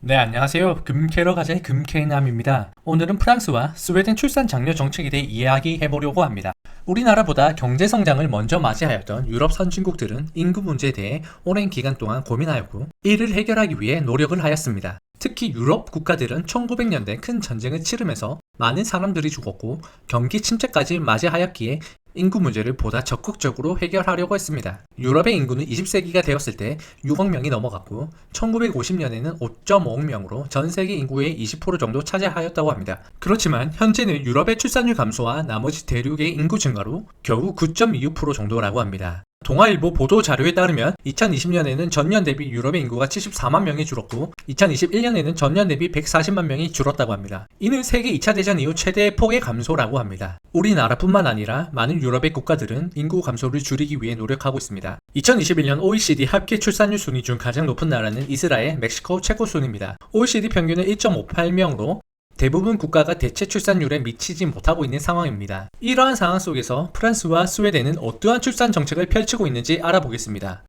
네, 안녕하세요. 금캐러 가자의 금캐남입니다. 오늘은 프랑스와 스웨덴 출산 장려 정책에 대해 이야기해보려고 합니다. 우리나라보다 경제 성장을 먼저 맞이하였던 유럽 선진국들은 인구 문제에 대해 오랜 기간 동안 고민하였고 이를 해결하기 위해 노력을 하였습니다. 특히 유럽 국가들은 1900년대 큰 전쟁을 치르면서 많은 사람들이 죽었고 경기 침체까지 맞이하였기에 인구 문제를 보다 적극적으로 해결하려고 했습니다. 유럽의 인구는 20세기가 되었을 때 6억 명이 넘어갔고 1950년에는 5.5억 명으로 전 세계 인구의 20% 정도 차지하였다고 합니다. 그렇지만 현재는 유럽의 출산율 감소와 나머지 대륙의 인구 증가로 겨우 9.26% 정도라고 합니다. 동아일보 보도 자료에 따르면 2020년에는 전년 대비 유럽의 인구가 74만 명이 줄었고 2021년에는 전년 대비 140만 명이 줄었다고 합니다. 이는 세계 2차 대전 이후 최대의 폭의 감소라고 합니다. 우리나라뿐만 아니라 많은 유럽의 국가들은 인구 감소를 줄이기 위해 노력하고 있습니다. 2021년 OECD 합계 출산율 순위 중 가장 높은 나라는 이스라엘, 멕시코, 체코 순입니다. OECD 평균은 1.58명으로 대부분 국가가 대체 출산율에 미치지 못하고 있는 상황입니다. 이러한 상황 속에서 프랑스와 스웨덴은 어떠한 출산 정책을 펼치고 있는지 알아보겠습니다.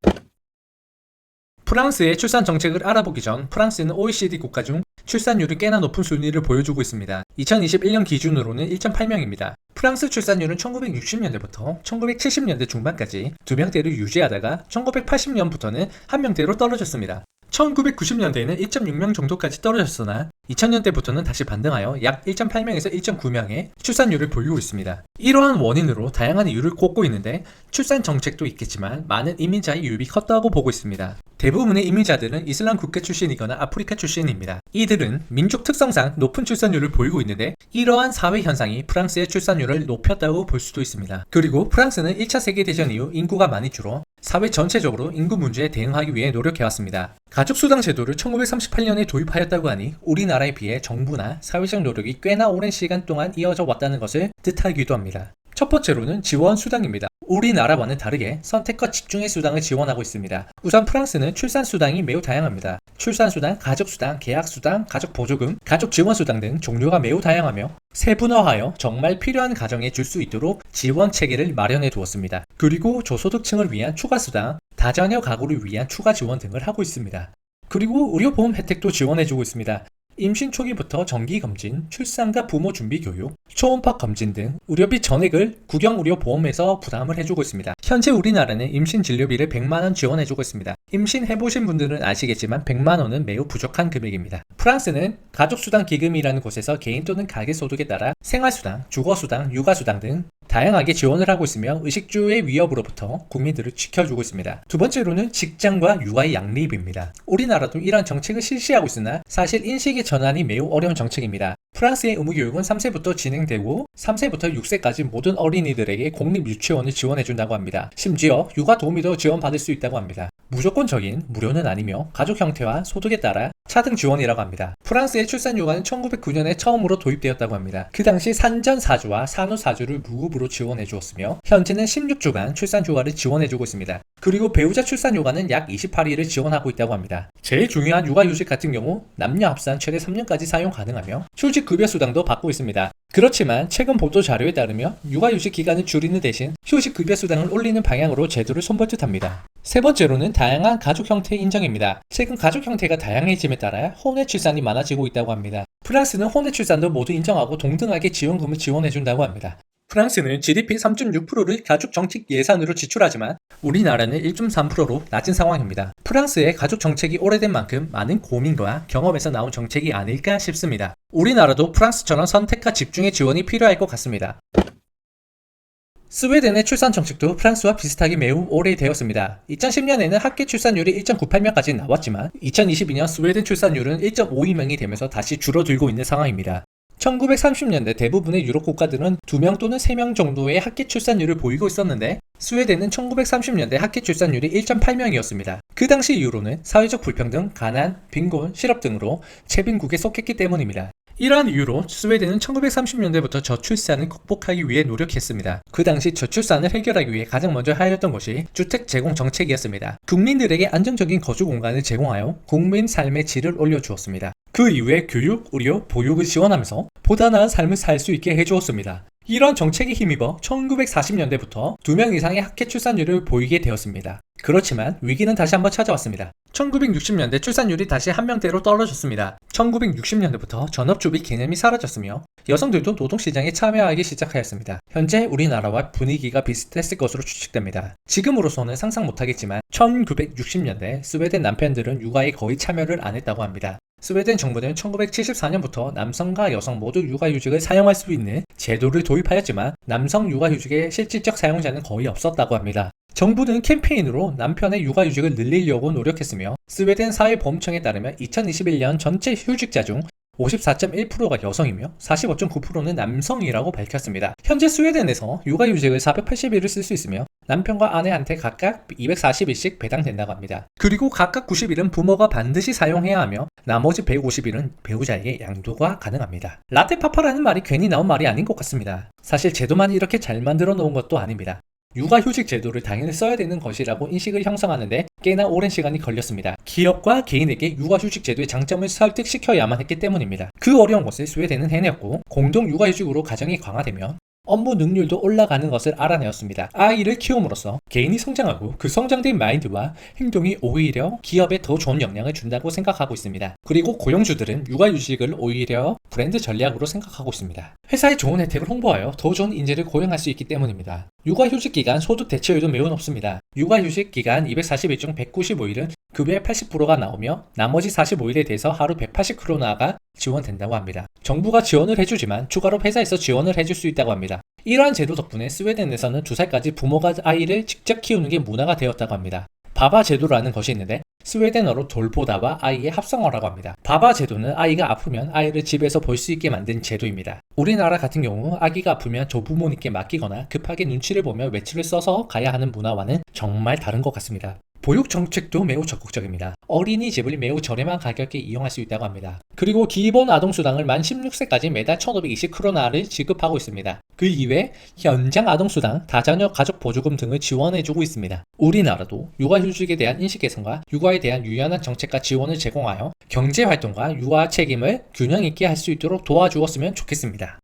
프랑스의 출산 정책을 알아보기 전 프랑스는 OECD 국가 중 출산율이 꽤나 높은 순위를 보여주고 있습니다. 2021년 기준으로는 1.8명입니다. 프랑스 출산율은 1960년대부터 1970년대 중반까지 2명대를 유지하다가 1980년부터는 1명대로 떨어졌습니다. 1990년대에는 1.6명 정도까지 떨어졌으나 2000년대부터는 다시 반등하여 약 1.8명에서 1.9명의 출산율을 보이고 있습니다. 이러한 원인으로 다양한 이유를 꼽고 있는데 출산 정책도 있겠지만 많은 이민자의 유입이 컸다고 보고 있습니다. 대부분의 이민자들은 이슬람 국가 출신이거나 아프리카 출신입니다. 이들은 민족 특성상 높은 출산율을 보이고 있는데 이러한 사회 현상이 프랑스의 출산율을 높였다고 볼 수도 있습니다. 그리고 프랑스는 1차 세계대전 이후 인구가 많이 줄어 사회 전체적으로 인구 문제에 대응하기 위해 노력해왔습니다. 가족수당 제도를 1938년에 도입하였다고 하니 우리나라에 비해 정부나 사회적 노력이 꽤나 오랜 시간 동안 이어져 왔다는 것을 뜻하기도 합니다. 첫 번째로는 지원 수당입니다. 우리나라와는 다르게 선택과 집중의 수당을 지원하고 있습니다. 우선 프랑스는 출산 수당이 매우 다양합니다. 출산 수당, 가족 수당, 계약 수당, 가족 보조금, 가족 지원 수당 등 종류가 매우 다양하며 세분화하여 정말 필요한 가정에 줄 수 있도록 지원 체계를 마련해 두었습니다. 그리고 저소득층을 위한 추가 수당, 다자녀 가구를 위한 추가 지원 등을 하고 있습니다. 그리고 의료보험 혜택도 지원해주고 있습니다. 임신 초기부터 정기검진, 출산과 부모 준비 교육, 초음파 검진 등 의료비 전액을 국영의료보험에서 부담을 해주고 있습니다. 현재 우리나라는 임신 진료비를 100만원 지원해주고 있습니다. 임신해보신 분들은 아시겠지만 100만원은 매우 부족한 금액입니다. 프랑스는 가족수당 기금이라는 곳에서 개인 또는 가계 소득에 따라 생활수당, 주거수당, 육아수당 등 다양하게 지원을 하고 있으며 의식주의 위협으로부터 국민들을 지켜주고 있습니다. 두 번째로는 직장과 육아의 양립입니다. 우리나라도 이러한 정책을 실시하고 있으나 사실 인식의 전환이 매우 어려운 정책입니다. 프랑스의 의무교육은 3세부터 진행되고 3세부터 6세까지 모든 어린이들에게 공립유치원을 지원해준다고 합니다. 심지어 육아 도우미도 지원받을 수 있다고 합니다. 무조건적인 무료는 아니며 가족 형태와 소득에 따라 차등 지원이라고 합니다. 프랑스의 출산휴가는 1909년에 처음으로 도입되었다고 합니다. 그 당시 산전사주와 산후사주를 무급으로 지원해 주었으며 현재는 16주간 출산휴가를 지원해주고 있습니다. 그리고 배우자 출산휴가는 약 28일을 지원하고 있다고 합니다. 제일 중요한 육아휴직 같은 경우 남녀 합산 최대 3년까지 사용 가능하며 휴직급여수당도 받고 있습니다. 그렇지만 최근 보도 자료에 따르면 육아휴직 기간을 줄이는 대신 휴직급여수당을 올리는 방향으로 제도를 손볼듯합니다. 세 번째로는 다양한 가족 형태 인정입니다. 최근 가족 형태가 다양해짐에 따라 혼외 출산이 많아지고 있다고 합니다. 프랑스는 혼외 출산도 모두 인정하고 동등하게 지원금을 지원해준다고 합니다. 프랑스는 GDP 3.6%를 가족 정책 예산으로 지출하지만 우리나라는 1.3%로 낮은 상황입니다. 프랑스의 가족 정책이 오래된 만큼 많은 고민과 경험에서 나온 정책이 아닐까 싶습니다. 우리나라도 프랑스처럼 선택과 집중의 지원이 필요할 것 같습니다. 스웨덴의 출산 정책도 프랑스와 비슷하게 매우 오래되었습니다. 2010년에는 합계 출산율이 1.98명까지 나왔지만 2022년 스웨덴 출산율은 1.52명이 되면서 다시 줄어들고 있는 상황입니다. 1930년대 대부분의 유럽 국가들은 2명 또는 3명 정도의 합계 출산율을 보이고 있었는데 스웨덴은 1930년대 합계 출산율이 1.8명이었습니다. 그 당시 이유로는 사회적 불평등, 가난, 빈곤, 실업 등으로 최빈국에 속했기 때문입니다. 이러한 이유로 스웨덴은 1930년대부터 저출산을 극복하기 위해 노력했습니다. 그 당시 저출산을 해결하기 위해 가장 먼저 하였던 것이 주택 제공 정책이었습니다. 국민들에게 안정적인 거주 공간을 제공하여 국민 삶의 질을 올려주었습니다. 그 이후에 교육, 의료, 보육을 지원하면서 보다 나은 삶을 살 수 있게 해주었습니다. 이런 정책에 힘입어 1940년대부터 2명 이상의 학회 출산율을 보이게 되었습니다. 그렇지만 위기는 다시 한번 찾아왔습니다. 1960년대 출산율이 다시 한 명대로 떨어졌습니다. 1960년대부터 전업주비 개념이 사라졌으며 여성들도 노동시장에 참여하기 시작하였습니다. 현재 우리나라와 분위기가 비슷했을 것으로 추측됩니다. 지금으로서는 상상 못하겠지만 1960년대 스웨덴 남편들은 육아에 거의 참여를 안 했다고 합니다. 스웨덴 정부는 1974년부터 남성과 여성 모두 육아휴직을 사용할 수 있는 제도를 도입하였지만 남성 육아휴직의 실질적 사용자는 거의 없었다고 합니다. 정부는 캠페인으로 남편의 육아휴직을 늘리려고 노력했으며 스웨덴 사회보험청에 따르면 2021년 전체 휴직자 중 54.1%가 여성이며 45.9%는 남성이라고 밝혔습니다. 현재 스웨덴에서 육아휴직을 480일을 쓸 수 있으며 남편과 아내한테 각각 240일씩 배당된다고 합니다. 그리고 각각 90일은 부모가 반드시 사용해야 하며 나머지 150일은 배우자에게 양도가 가능합니다. 라떼파파라는 말이 괜히 나온 말이 아닌 것 같습니다. 사실 제도만 이렇게 잘 만들어 놓은 것도 아닙니다. 육아휴직 제도를 당연히 써야 되는 것이라고 인식을 형성하는데 꽤나 오랜 시간이 걸렸습니다. 기업과 개인에게 육아휴직 제도의 장점을 설득시켜야만 했기 때문입니다. 그 어려운 것을 스웨덴은 해냈고 공동 육아휴직으로 가정이 강화되면 업무 능률도 올라가는 것을 알아내었습니다. 아이를 키움으로써 개인이 성장하고 그 성장된 마인드와 행동이 오히려 기업에 더 좋은 영향을 준다고 생각하고 있습니다. 그리고 고용주들은 육아휴직을 오히려 브랜드 전략으로 생각하고 있습니다. 회사의 좋은 혜택을 홍보하여 더 좋은 인재를 고용할 수 있기 때문입니다. 육아휴직 기간 소득 대체율도 매우 높습니다. 육아휴직 기간 240일 중 195일은 급여의 80%가 나오며 나머지 45일에 대해서 하루 180크로나가 지원된다고 합니다. 정부가 지원을 해주지만 추가로 회사에서 지원을 해줄 수 있다고 합니다. 이러한 제도 덕분에 스웨덴에서는 2살까지 부모가 아이를 직접 키우는 게 문화가 되었다고 합니다. 바바 제도라는 것이 있는데 스웨덴어로 돌보다와 아이의 합성어라고 합니다. 바바 제도는 아이가 아프면 아이를 집에서 볼 수 있게 만든 제도입니다. 우리나라 같은 경우 아기가 아프면 조부모님께 맡기거나 급하게 눈치를 보며 외출을 써서 가야 하는 문화와는 정말 다른 것 같습니다. 보육 정책도 매우 적극적입니다. 어린이집을 매우 저렴한 가격에 이용할 수 있다고 합니다. 그리고 기본 아동수당을 만 16세까지 매달 1520크로나를 지급하고 있습니다. 그 이외 연장 아동수당, 다자녀 가족보조금 등을 지원해주고 있습니다. 우리나라도 육아휴직에 대한 인식 개선과 육아에 대한 유연한 정책과 지원을 제공하여 경제활동과 육아 책임을 균형 있게 할 수 있도록 도와주었으면 좋겠습니다.